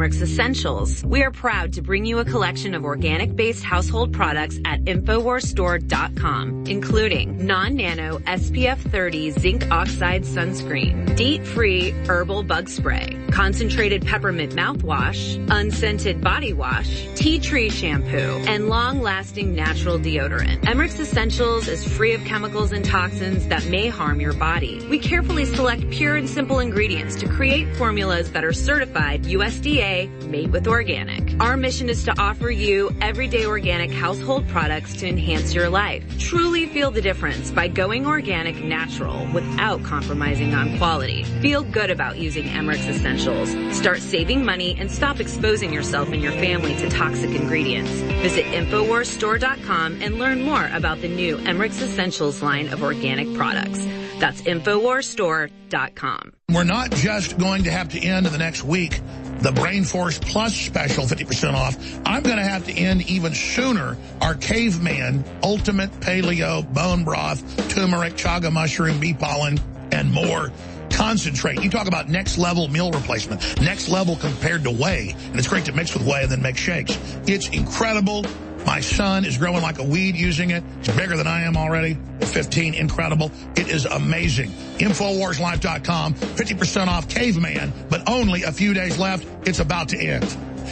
Emmerich Essentials. We are proud to bring you a collection of organic-based household products at InfoWarsStore.com, including non-nano SPF 30 zinc oxide sunscreen, DEET-free herbal bug spray, concentrated peppermint mouthwash, unscented body wash, tea tree shampoo, and long-lasting natural deodorant. Emmerich Essentials is free of chemicals and toxins that may harm your body. We carefully select pure and simple ingredients to create formulas that are certified USDA made with organic. Our mission is to offer you everyday organic household products to enhance your life. Truly feel the difference by going organic natural without compromising on quality. Feel good about using Emmerich's Essentials. Start saving money and stop exposing yourself and your family to toxic ingredients. Visit InfoWarsStore.com and learn more about the new Emmerich's Essentials line of organic products. That's InfoWarsStore.com. We're not just going to have to end in the next week the Brain Force Plus special, 50% off. I'm going to have to end even sooner our Caveman Ultimate Paleo Bone Broth, Turmeric, Chaga Mushroom, Bee Pollen, and more concentrate. You talk about next level meal replacement, next level compared to whey, and it's great to mix with whey and then make shakes. It's incredible. My son is growing like a weed using it. He's bigger than I am already. At 15, incredible. It is amazing. InfoWarsLife.com, 50% off Caveman, but only a few days left. It's about to end.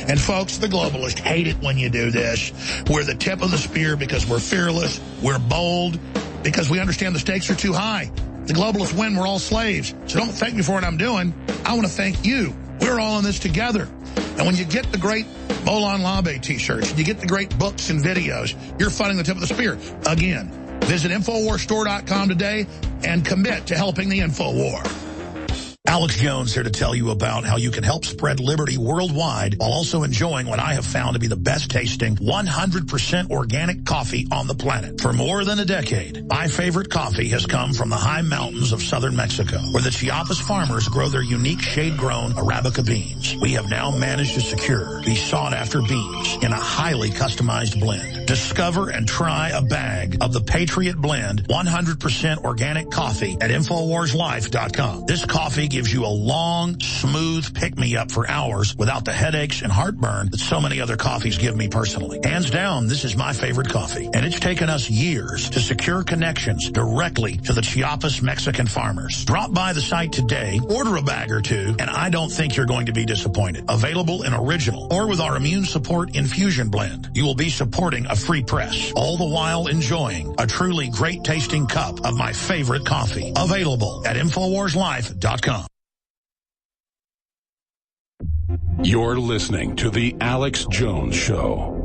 And folks, the globalists hate it when you do this. We're the tip of the spear because we're fearless, we're bold, because we understand the stakes are too high. The globalists win, we're all slaves. So don't thank me for what I'm doing. I want to thank you. We're all in this together. And when you get the great Molon Labe t-shirts, and you get the great books and videos, you're funding the tip of the spear. Again, visit InfoWarsStore.com today and commit to helping the InfoWar. Alex Jones here to tell you about how you can help spread liberty worldwide while also enjoying what I have found to be the best tasting 100% organic coffee on the planet. For more than a decade, my favorite coffee has come from the high mountains of southern Mexico, where the Chiapas farmers grow their unique shade-grown Arabica beans. We have now managed to secure these sought-after beans in a highly customized blend. Discover and try a bag of the Patriot Blend 100% organic coffee at InfoWarsLife.com. This coffee gives you a long, smooth pick-me-up for hours without the headaches and heartburn that so many other coffees give me personally. Hands down, this is my favorite coffee, and it's taken us years to secure connections directly to the Chiapas Mexican farmers. Drop by the site today, order a bag or two, and I don't think you're going to be disappointed. Available in original or with our immune support infusion blend. You will be supporting a free press, all the while enjoying a truly great-tasting cup of my favorite coffee. Available at InfoWarsLife.com. You're listening to The Alex Jones Show.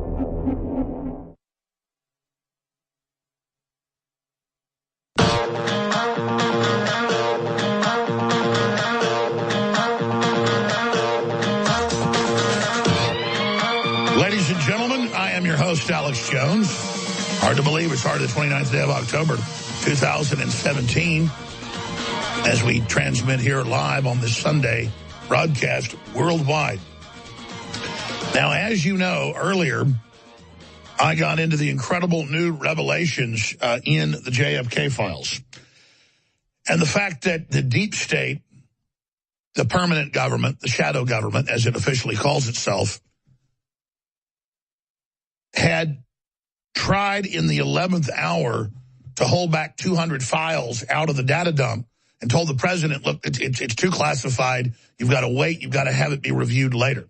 Ladies and gentlemen, I am your host, Alex Jones. Hard to believe it's hard the 29th day of October, 2017, as we transmit here live on this Sunday broadcast worldwide. Now, as you know, earlier, I got into the incredible new revelations in the JFK files. And the fact that the deep state, the permanent government, the shadow government, as it officially calls itself, had tried in the 11th hour to hold back 200 files out of the data dump and told the president, look, it's too classified. You've got to wait. You've got to have it be reviewed later.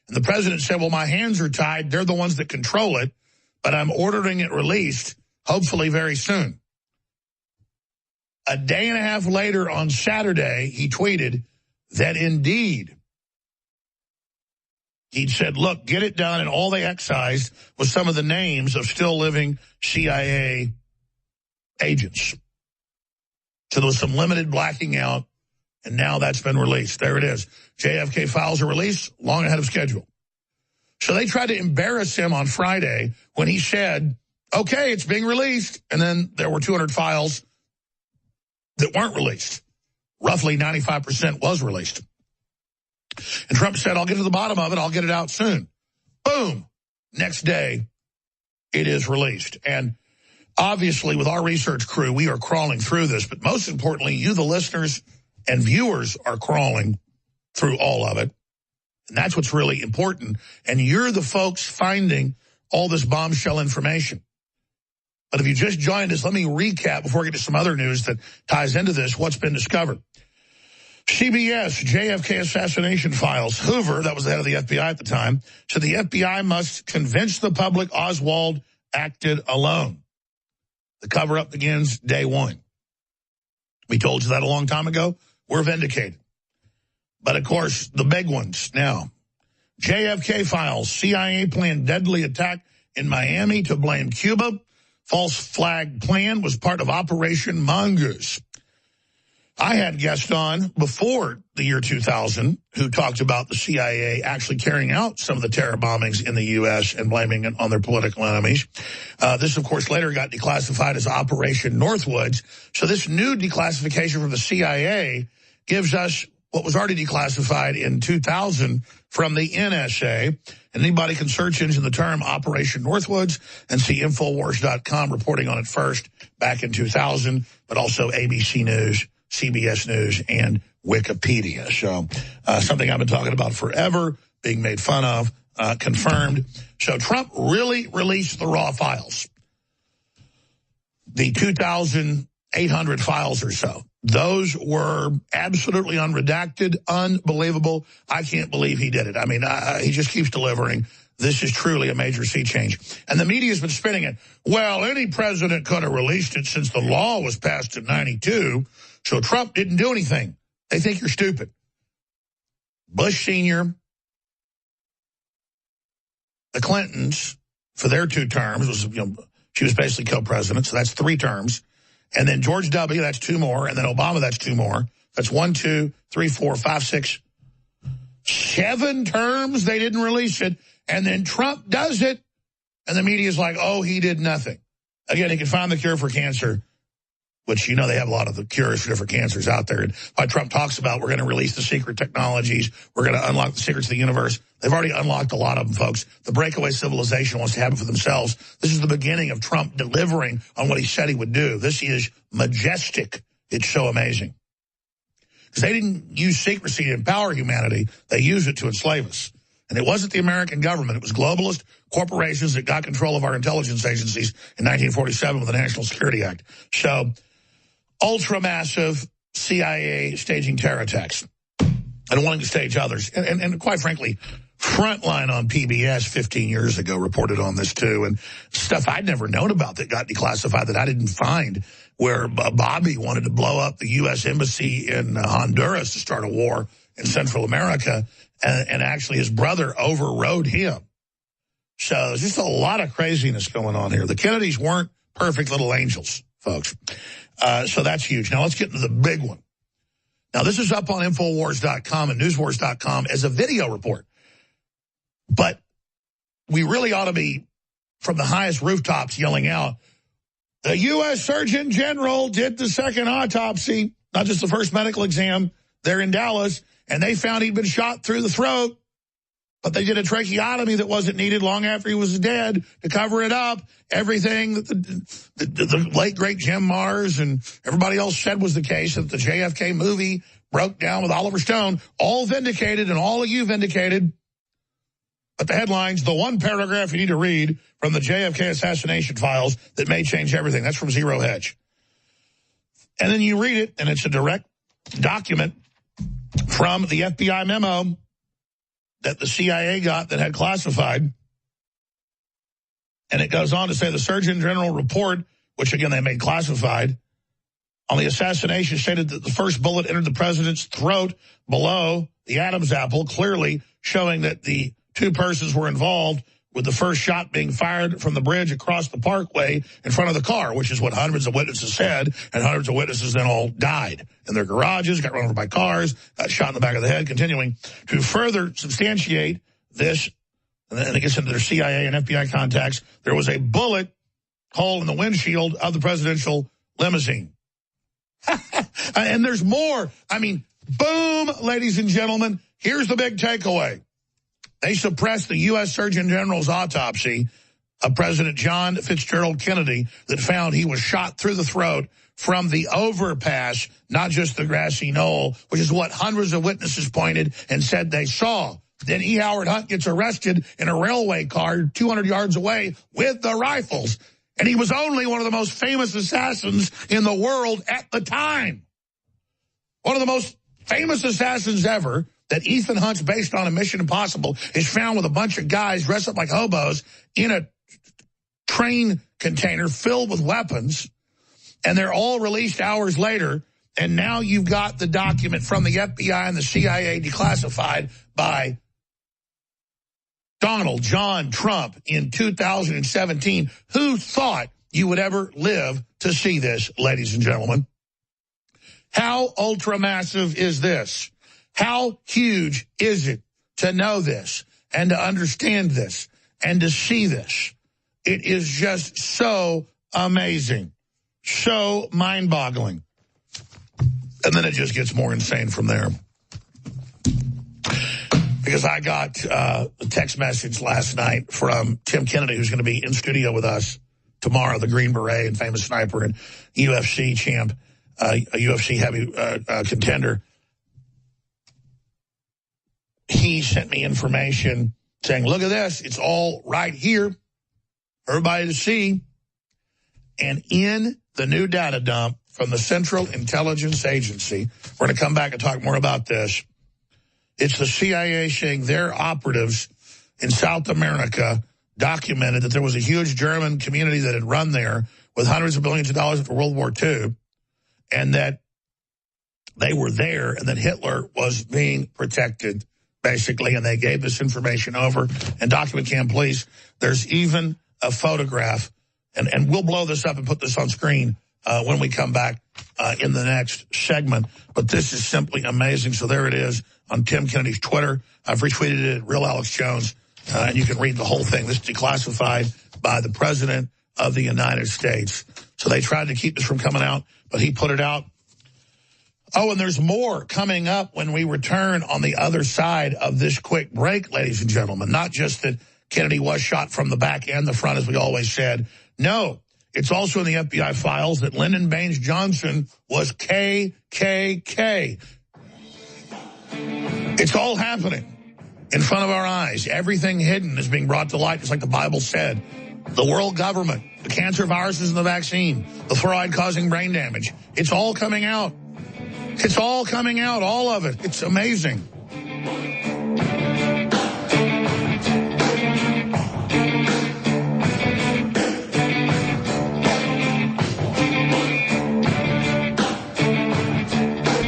And the president said, well, my hands are tied. They're the ones that control it, but I'm ordering it released, hopefully very soon. A day and a half later on Saturday, he tweeted that indeed he'd said, look, get it done, and all they excised was some of the names of still living CIA agents. So there was some limited blacking out, and now that's been released. There it is. JFK files are released long ahead of schedule. So they tried to embarrass him on Friday when he said, okay, it's being released. And then there were 200 files that weren't released. Roughly 95% was released. And Trump said, I'll get to the bottom of it. I'll get it out soon. Boom. Next day, it is released. And obviously, with our research crew, we are crawling through this. But most importantly, you, the listeners and viewers, are crawling through all of it. And that's what's really important. And you're the folks finding all this bombshell information. But if you just joined us, let me recap before we get to some other news that ties into this, what's been discovered. CBS, JFK assassination files. Hoover, that was the head of the FBI at the time, said the FBI must convince the public Oswald acted alone. The cover-up begins day one. We told you that a long time ago. We're vindicated. But, of course, the big ones now. JFK files. CIA planned deadly attack in Miami to blame Cuba. False flag plan was part of Operation Mongoose. I had guests on before the year 2000 who talked about the CIA actually carrying out some of the terror bombings in the U.S. and blaming it on their political enemies. This, of course, later got declassified as Operation Northwoods. So this new declassification from the CIA gives us what was already declassified in 2000 from the NSA. And anybody can search engine the term Operation Northwoods and see Infowars.com reporting on it first back in 2000, but also ABC News, CBS News, and Wikipedia. So something I've been talking about forever, being made fun of, confirmed. So Trump really released the raw files, the 2,800 files or so. Those were absolutely unredacted, unbelievable. I can't believe he did it. I mean, he just keeps delivering. This is truly a major sea change. And the media's been spinning it. Well, any president could have released it since the law was passed in 92. So Trump didn't do anything. They think you're stupid. Bush Sr., the Clintons, for their 2 terms, she was basically co-president, so that's 3 terms. And then George W., that's 2 more. And then Obama, that's 2 more. That's 1, 2, 3, 4, 5, 6, 7 terms. They didn't release it. And then Trump does it. And the media's like, oh, he did nothing. Again, he can find the cure for cancer, which, you know, they have a lot of the cures for different cancers out there. And why Trump talks about we're going to release the secret technologies. We're going to unlock the secrets of the universe. They've already unlocked a lot of them, folks. The breakaway civilization wants to have it for themselves. This is the beginning of Trump delivering on what he said he would do. This is majestic. It's so amazing. Because they didn't use secrecy to empower humanity. They used it to enslave us. And it wasn't the American government. It was globalist corporations that got control of our intelligence agencies in 1947 with the National Security Act. So ultra-massive CIA staging terror attacks and wanting to stage others. And quite frankly, Frontline on PBS 15 years ago reported on this too, and stuff I'd never known about that got declassified that I didn't find, where Bobby wanted to blow up the U.S. embassy in Honduras to start a war in Central America, and actually his brother overrode him. So there's just a lot of craziness going on here. The Kennedys weren't perfect little angels, folks. So that's huge. Now let's get into the big one. Now this is up on Infowars.com and Newswars.com as a video report. But we really ought to be, from the highest rooftops, yelling out, the U.S. Surgeon General did the second autopsy, not just the first medical exam. They're in Dallas, and they found he'd been shot through the throat. But they did a tracheotomy that wasn't needed long after he was dead to cover it up. Everything that the late, great Jim Mars and everybody else said was the case, that the JFK movie broke down with Oliver Stone, all vindicated, and all of you vindicated. But the headlines, the one paragraph you need to read from the JFK assassination files that may change everything. That's from Zero Hedge. And then you read it, and it's a direct document from the FBI memo that the CIA got that had classified. And it goes on to say the Surgeon General report, which again they made classified, on the assassination stated that the first bullet entered the president's throat below the Adam's apple, clearly showing that the 2 persons were involved, with the first shot being fired from the bridge across the parkway in front of the car, which is what hundreds of witnesses said, and hundreds of witnesses then all died in their garages, got run over by cars, got shot in the back of the head. Continuing to further substantiate this, and then it gets into their CIA and FBI contacts, there was a bullet hole in the windshield of the presidential limousine. And there's more. I mean, boom, ladies and gentlemen, here's the big takeaway. They suppressed the U.S. Surgeon General's autopsy of President John Fitzgerald Kennedy that found he was shot through the throat from the overpass, not just the grassy knoll, which is what hundreds of witnesses pointed and said they saw. Then E. Howard Hunt gets arrested in a railway car 200 yards away with the rifles. And he was only one of the most famous assassins in the world at the time. One of the most famous assassins ever that Ethan Hunt's based on a Mission Impossible is found with a bunch of guys dressed up like hobos in a train container filled with weapons. And they're all released hours later. And now you've got the document from the FBI and the CIA declassified by Donald John Trump in 2017. Who thought you would ever live to see this, ladies and gentlemen? How ultra-massive is this? How huge is it to know this and to understand this and to see this? It is just so amazing, so mind-boggling. And then it just gets more insane from there. Because I got a text message last night from Tim Kennedy, who's going to be in studio with us tomorrow, the Green Beret and famous sniper and UFC champ, a UFC heavy contender. He sent me information saying, look at this. It's all right here. Everybody to see. And in the new data dump from the Central Intelligence Agency, we're going to come back and talk more about this. It's the CIA saying their operatives in South America documented that there was a huge German community that had run there with hundreds of billions of dollars after World War II, and that they were there and that Hitler was being protected, basically, and they gave this information over. And Document Cam, please, there's even a photograph, and we'll blow this up and put this on screen when we come back in the next segment. But this is simply amazing. So there it is on Tim Kennedy's Twitter. I've retweeted it at Real Alex-Jones, and you can read the whole thing. This is declassified by the President of the United States. So they tried to keep this from coming out, but he put it out. Oh, and there's more coming up when we return on the other side of this quick break, ladies and gentlemen. Not just that Kennedy was shot from the back and the front, as we always said. No, it's also in the FBI files that Lyndon Baines Johnson was KKK. It's all happening in front of our eyes. Everything hidden is being brought to light, just like the Bible said. The world government, the cancer viruses and the vaccine, the fluoride causing brain damage. It's all coming out. It's all coming out, all of it. It's amazing.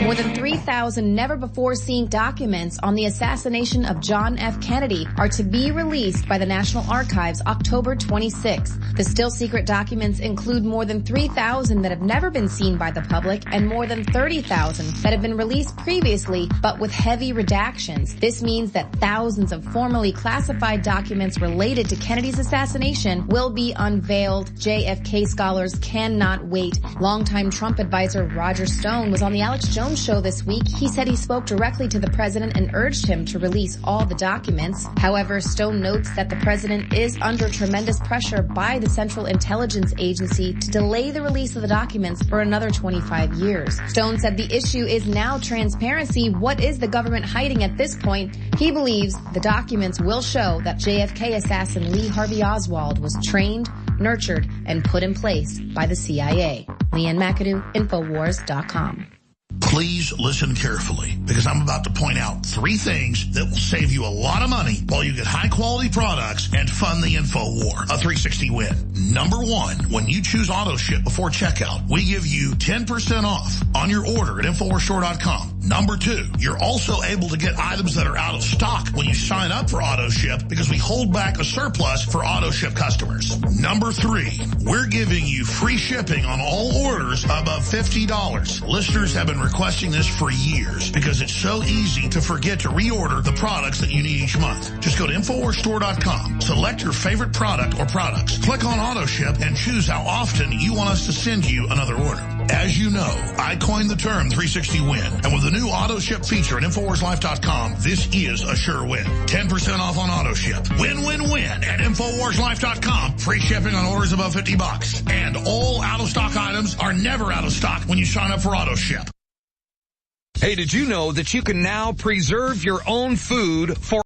More than 3,000 never-before-seen documents on the assassination of John F. Kennedy are to be released by the National Archives October 26. The still-secret documents include more than 3,000 that have never been seen by the public and more than 30,000 that have been released previously but with heavy redactions. This means that thousands of formerly classified documents related to Kennedy's assassination will be unveiled. JFK scholars cannot wait. Longtime Trump advisor Roger Stone was on the Alex-Jones show this week. He said he spoke directly to the president and urged him to release all the documents. However, Stone notes that the president is under tremendous pressure by the Central Intelligence Agency to delay the release of the documents for another 25 years. Stone said the issue is now transparency. What is the government hiding at this point? He believes the documents will show that JFK assassin Lee Harvey Oswald was trained, nurtured, and put in place by the CIA. Leanne McAdoo, Infowars.com. Please listen carefully, because I'm about to point out 3 things that will save you a lot of money while you get high-quality products and fund the info war. A 360 win. Number 1, when you choose auto ship before checkout, we give you 10% off on your order at InfoWarsStore.com. Number 2, you're also able to get items that are out of stock when you sign up for auto ship, because we hold back a surplus for auto ship customers. Number 3, we're giving you free shipping on all orders above $50. Listeners have been requesting this for years because it's so easy to forget to reorder the products that you need each month. Just go to InfoWarsStore.com, select your favorite product or products, click on auto ship, and choose how often you want us to send you another order. As you know, I coined the term 360 win, and with the new auto ship feature at InfoWarsLife.com, this is a sure win. 10% off on auto ship. Win, win, win at InfoWarsLife.com. Free shipping on orders above $50. And all out-of-stock items are never out of stock when you sign up for auto ship. Hey, did you know that you can now preserve your own food for